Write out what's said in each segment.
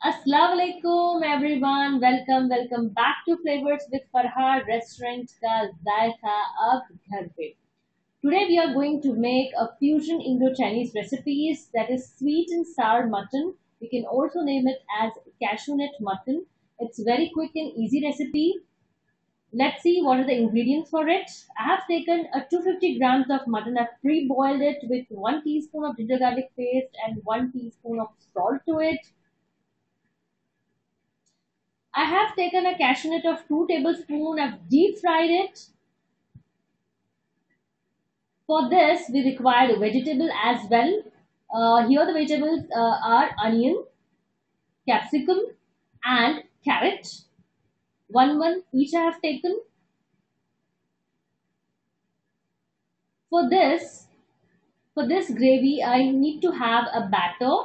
Assalamu alaikum everyone. Welcome back to Flavors with Farhad Restaurant का जायका अब घर पे. Today we are going to make a fusion Indo-Chinese recipes that is sweet and sour mutton. We can also name it as cashew nut mutton. It's very quick and easy recipe. Let's see what are the ingredients for it. I have taken a 250 grams of mutton. I've pre-boiled it with 1 teaspoon of ginger garlic paste and 1 teaspoon of salt to it. I have taken a cashew nut of 2 tablespoons. I've deep fried it. For this, we required vegetable as well. Here the vegetables are onion, capsicum, and carrot. One each I have taken. For this, for this gravy, I need to have a batter.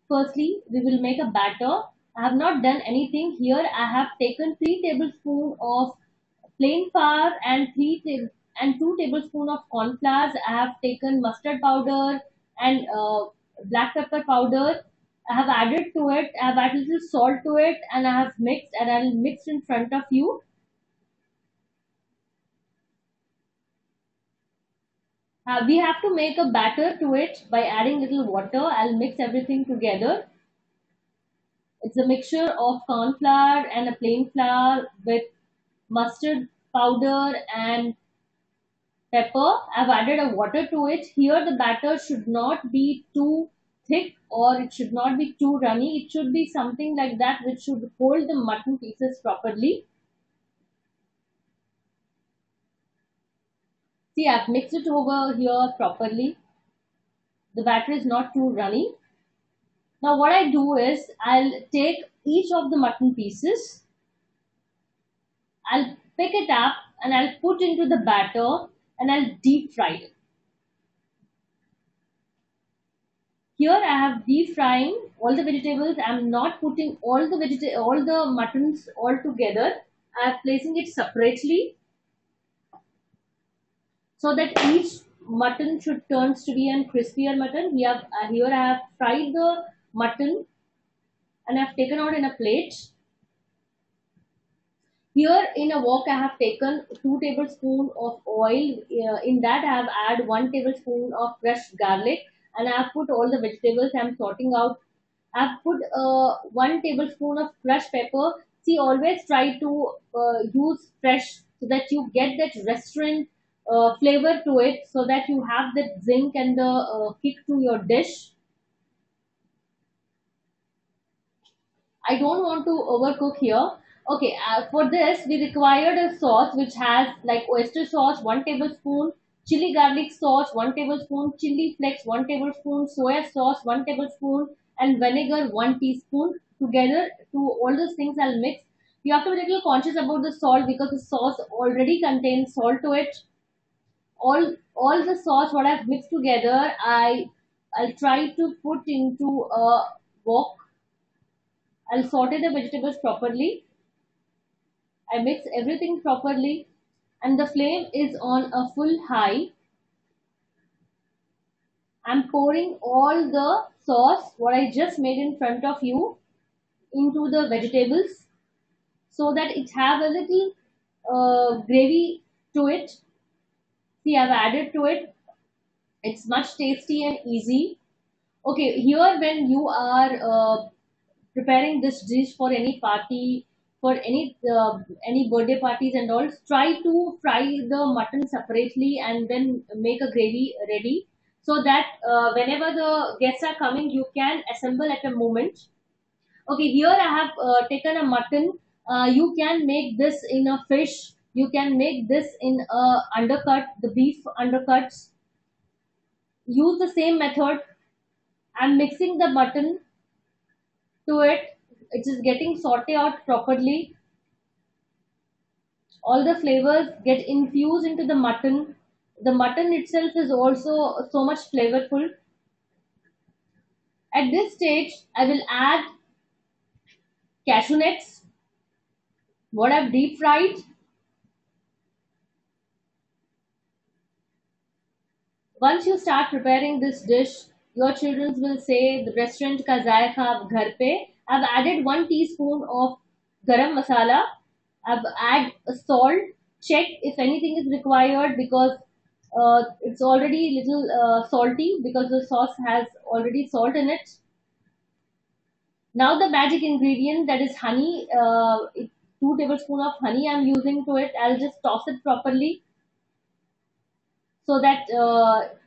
Firstly, we will make a batter. I have not done anything here. I have taken 3 tablespoons of plain flour and 2 tablespoons of corn flour. I have taken mustard powder and black pepper powder. I have added to it. I have added little salt to it, and I have mixed, and I will mix in front of you. We have to make a batter to it by adding little water. I'll mix everything together. It's a mixture of corn flour and a plain flour with mustard powder and pepper. I've added a water to it. Here the batter should not be too thick or it should not be too runny. It should be something like that which should hold the mutton pieces properly. See, I've mixed it over here properly. The batter is not too runny. Now what I do is I'll take each of the mutton pieces. I'll pick it up and I'll put into the batter and I'll deep fry it. Here I have deep frying all the vegetables. I'm not putting all the muttons all together. I'm placing it separately so that each mutton should turns to be a crispier mutton. Here I have fried the mutton and I've taken out in a plate. Here in a wok I have taken 2 tablespoons of oil. In that I have add 1 tablespoon of crushed garlic and I have put all the vegetables I'm sorting out. I have put 1 tablespoon of crushed pepper. See, always try to use fresh so that you get that restaurant flavor to it, so that you have that zinc and the kick to your dish. I don't want to overcook here. Okay, for this we required a sauce which has like oyster sauce 1 tablespoon, chili garlic sauce 1 tablespoon, chili flakes 1 tablespoon, soya sauce 1 tablespoon, and vinegar 1 teaspoon. Together, to all those things I'll mix. You have to be a little conscious about the salt because the sauce already contains salt to it. All the sauce what I've mixed together, I'll try to put into a wok. I'll saute the vegetables properly. I mix everything properly and the flame is on a full high. I'm pouring all the sauce what I just made in front of you into the vegetables so that it have a little gravy to it. See, I've added to it. It's much tasty and easy. Okay, here when you are preparing this dish for any party, for any birthday parties and all, try to fry the mutton separately and then make a gravy ready so that whenever the guests are coming, you can assemble at a moment. Okay, here I have taken a mutton. You can make this in a fish. You can make this in a undercut, the beef undercuts. Use the same method. I'm mixing the mutton to it. It is getting sauteed out properly. All the flavors get infused into the mutton. The mutton itself is also so much flavorful. At this stage, I will add cashew nuts, what I've deep fried. Once you start preparing this dish, your children will say the restaurant ka zayqa ab ghar pe, I've added 1 teaspoon of garam masala. I've add a salt. Check if anything is required, because it's already little salty because the sauce has already salt in it. Now the magic ingredient, that is honey. 2 tablespoons of honey I'm using to it. I'll just toss it properly so that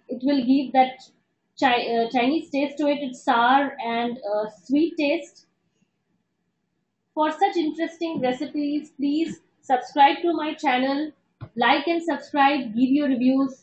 it will give that Chinese taste to it. It's sour and sweet taste. For such interesting recipes, please subscribe to my channel, like and subscribe, give your reviews.